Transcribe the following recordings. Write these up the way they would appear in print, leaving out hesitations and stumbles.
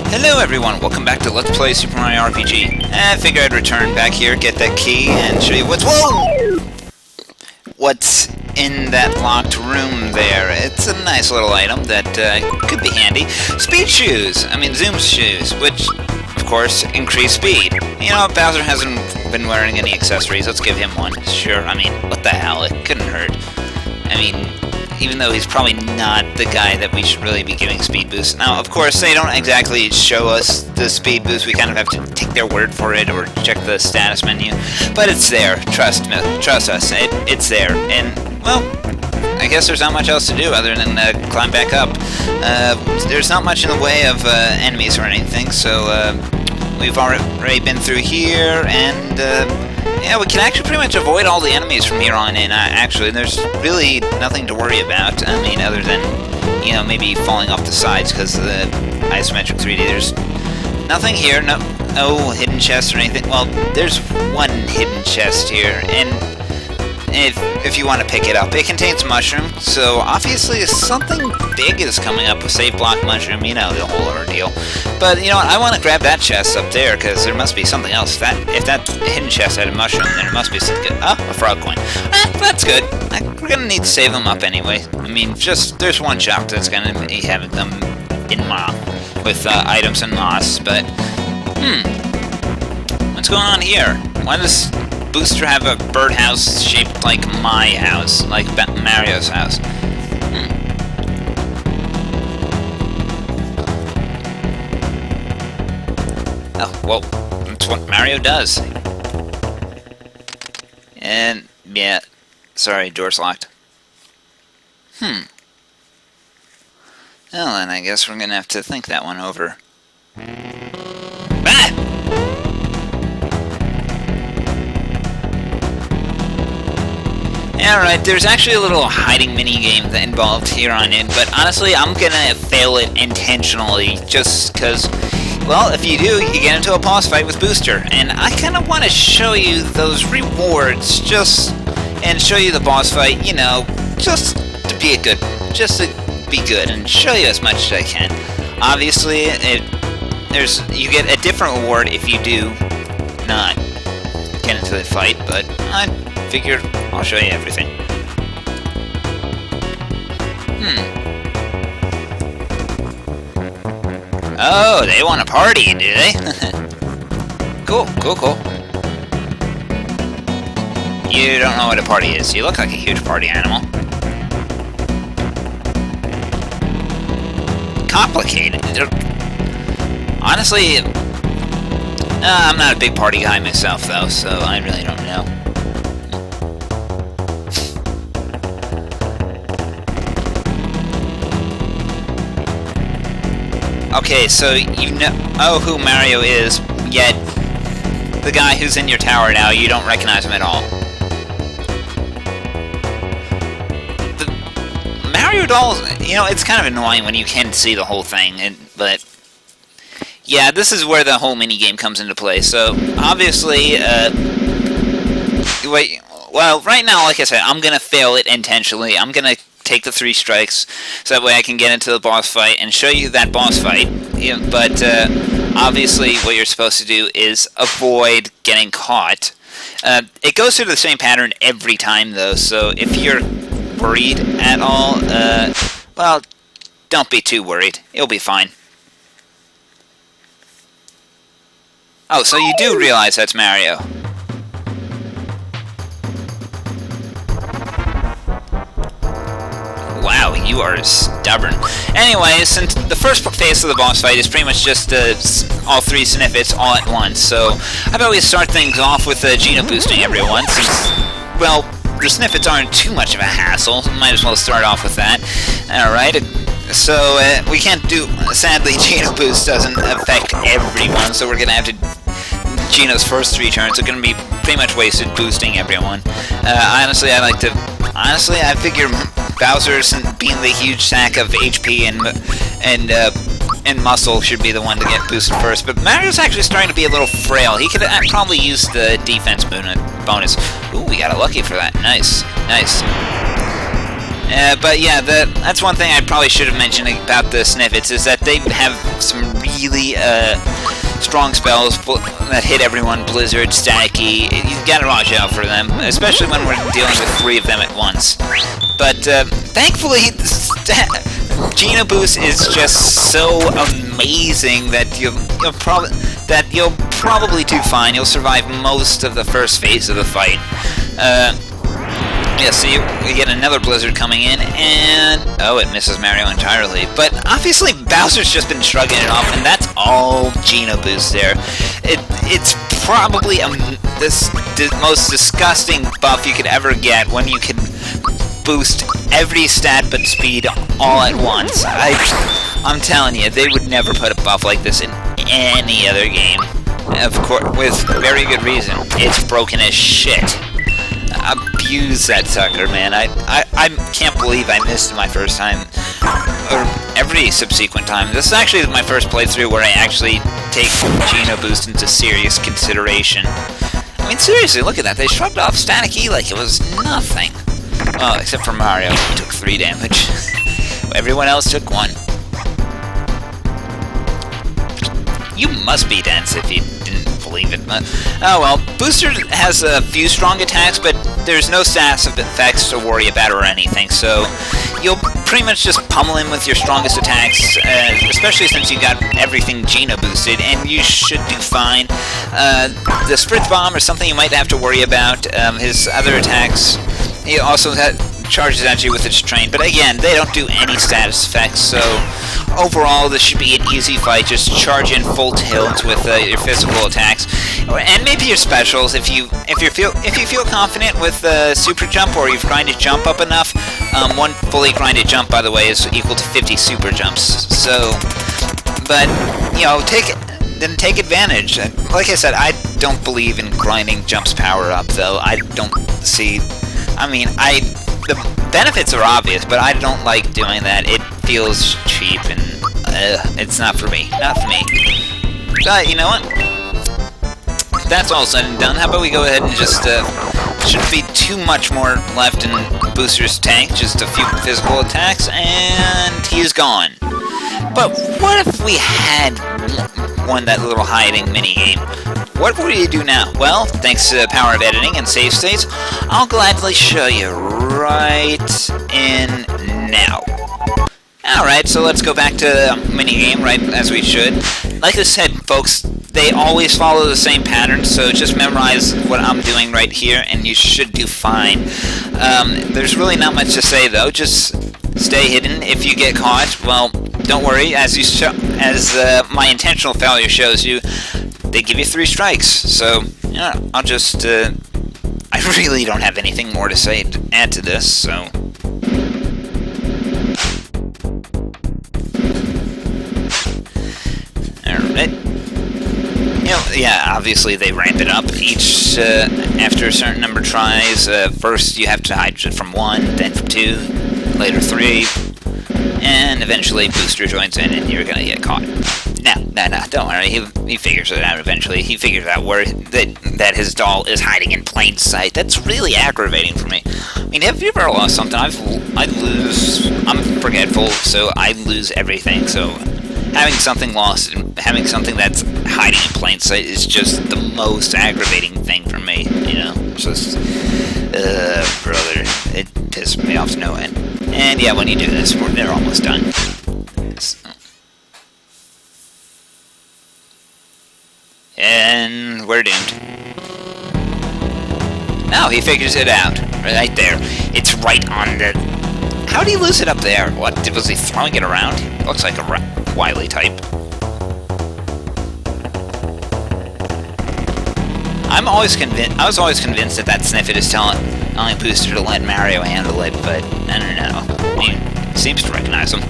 Hello everyone, welcome back to Let's Play Super Mario RPG. I figured I'd return back here, get that key, and show you what's in that locked room there. It's a nice little item that could be handy. Speed shoes! I mean Zoom shoes, which, of course, increase speed. You know, Bowser hasn't been wearing any accessories, let's give him one. Sure, I mean, what the hell, it couldn't hurt. I mean, even though he's probably not the guy that we should really be giving speed boosts. Now, of course, they don't exactly show us the speed boost. We kind of have to take their word for it or check the status menu. But it's there. Trust us. It's there. And, well, I guess there's not much else to do other than climb back up. There's not much in the way of enemies or anything, so we've already been through here, and yeah, we can actually pretty much avoid all the enemies from here on in. Actually, there's really nothing to worry about. I mean, other than, you know, maybe falling off the sides because of the isometric 3D. There's nothing here, no hidden chests or anything. Well, there's one hidden chest here, and if you want to pick it up, it contains mushroom, so obviously something big is coming up with save block mushroom, you know, the whole ordeal. But you know what, I want to grab that chest up there, because there must be something else. If that hidden chest had a mushroom, then it must be something good. Oh, a frog coin. That's good. We're going to need to save them up anyway. I mean, there's one shop that's going to be having them in with items and moss, but, what's going on here? Why does Booster have a birdhouse shaped like my house, like Mario's house? Oh, well, that's what Mario does. And, yeah, sorry, door's locked. Well, then I guess we're gonna have to think that one over. Ah! Alright, there's actually a little hiding mini-game involved here on in, but honestly, I'm gonna fail it intentionally, just because, well, if you do, you get into a boss fight with Booster, and I kinda want to show you those rewards, and show you the boss fight, you know, just to be good, and show you as much as I can. Obviously, you get a different reward if you do not get into the fight, but I figured I'll show you everything. Oh, they want to party, do they? Cool. You don't know what a party is. You look like a huge party animal. Complicated. Honestly, I'm not a big party guy myself, though, so I really don't know. Okay, so you know who Mario is, yet the guy who's in your tower now, you don't recognize him at all. The Mario dolls, you know, it's kind of annoying when you can see the whole thing, but yeah, this is where the whole minigame comes into play. So, obviously, well, right now, like I said, I'm going to fail it intentionally. I'm going to take the 3 strikes, so that way I can get into the boss fight and show you that boss fight. Yeah, but obviously what you're supposed to do is avoid getting caught. It goes through the same pattern every time, though, so if you're worried at all, well, don't be too worried. It'll be fine. Oh, so you do realize that's Mario. Wow, you are stubborn. Anyway, since the first phase of the boss fight is pretty much just all 3 Sniffits all at once, so how about we start things off with Geno boosting everyone, since, well, the Sniffits aren't too much of a hassle, might as well start off with that. Alright, so we can't do, sadly, Geno boost doesn't affect everyone, so we're gonna have to, Geno's first 3 turns are gonna be pretty much wasted boosting everyone. Honestly, I figure Bowser, being the huge sack of HP and muscle, should be the one to get boosted first. But Mario's actually starting to be a little frail. He could probably use the defense bonus. Ooh, we got a lucky for that. Nice. But yeah, that's one thing I probably should have mentioned about the Sniffets, is that they have some really strong spells that hit everyone. Blizzard, Staticky, you gotta watch out for them, especially when we're dealing with 3 of them at once. But thankfully, Geno Boost is just so amazing that you'll probably do fine. You'll survive most of the first phase of the fight. Yeah, so we get another Blizzard coming in, and oh, it misses Mario entirely. But obviously, Bowser's just been shrugging it off, and that's all Geno Boost there. It's probably the most disgusting buff you could ever get, when you can boost every stat but speed all at once. I'm telling you, they would never put a buff like this in any other game. Of course, with very good reason. It's broken as shit. Abuse that sucker, man. I can't believe I missed my first time, or every subsequent time. This is actually my first playthrough where I actually take Geno Boost into serious consideration. I mean, seriously, look at that. They shrugged off Static E like it was nothing. Well, except for Mario, who took 3 damage. Everyone else took 1. You must be dense if you didn't believe it. Oh well, Booster has a few strong attacks, but there's no stats effects to worry about or anything, so you'll pretty much just pummel him with your strongest attacks, especially since you got everything Geno boosted, and you should do fine. The Spritz Bomb is something you might have to worry about. His other attacks, he also charges at you with its train, but again, they don't do any status effects, so overall this should be an easy fight. Just charge in full tilt with your physical attacks, and maybe your specials if you feel confident with super jump, or you've grinded jump up enough. One fully grinded jump, by the way, is equal to 50 super jumps. So, but you know, take advantage. Like I said, I don't believe in grinding jumps power up, though. I don't see. I mean, the benefits are obvious, but I don't like doing that. It feels cheap, and it's not for me. Not for me. But you know what? That's all said and done. How about we go ahead and just shouldn't be too much more left in Booster's tank. Just a few physical attacks, and he's gone. But what if we had won that little hiding minigame? What would you do now? Well, thanks to the power of editing and save states, I'll gladly show you right in now. Alright, so let's go back to the minigame, right as we should. Like I said, folks, they always follow the same pattern, so just memorize what I'm doing right here, and you should do fine. There's really not much to say, though. Just stay hidden. If you get caught, well, don't worry. As my intentional failure shows you, they give you 3 strikes. So, yeah, I'll just, I really don't have anything more to say to add to this, so. Alright. You know, yeah, obviously they ramp it up each, after a certain number of tries. First you have to hide from 1, then from 2, later 3, and eventually Booster joins in and you're gonna get caught. No, don't worry, he figures it out eventually. He figures out where that his doll is hiding in plain sight. That's really aggravating for me. I mean, have you ever lost something? I'm forgetful, so I lose everything, so having something lost and having something that's hiding in plain sight is just the most aggravating thing for me, you know? Just, brother, it pisses me off to no end. And yeah, when you do this, they're almost done. And we're doomed. No, he figures it out. Right there. It's right on the... How did he lose it up there? What? Was he throwing it around? Looks like a wily type. I was always convinced that Sniffet is telling Booster to let Mario handle it, but I don't know. He seems to recognize him.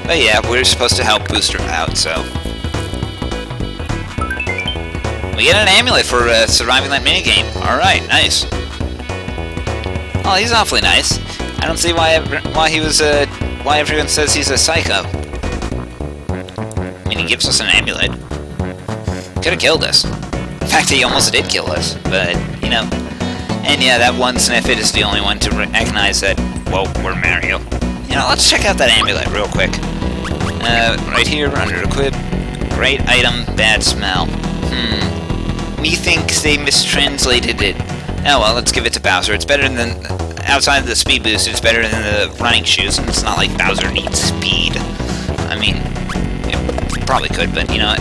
But yeah, we're supposed to help Booster out, so... We get an amulet for surviving that minigame. Alright, nice. Oh, he's awfully nice. I don't see why everyone says he's a psycho. I mean, he gives us an amulet. Could have killed us. In fact, he almost did kill us, but, you know... And yeah, that one Sniffit is the only one to recognize that, well, we're Mario. You know, let's check out that amulet real quick. Right here, under equip. Great item, bad smell. Methinks they mistranslated it. Oh well, let's give it to Bowser. It's better than... Outside of the speed boost, it's better than the running shoes, and it's not like Bowser needs speed. I mean, it probably could, but you know...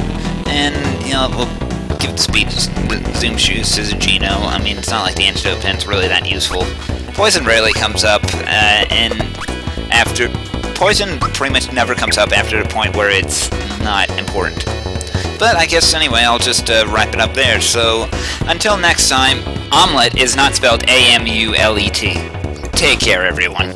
And, you know, we'll give the speed, the zoom shoes to Gino. I mean, it's not like the antidote pen's really that useful. Poison rarely comes up, and after... Poison pretty much never comes up after the point where it's not important. But I guess anyway, I'll just wrap it up there. So, until next time, omelet is not spelled A-M-U-L-E-T. Take care, everyone.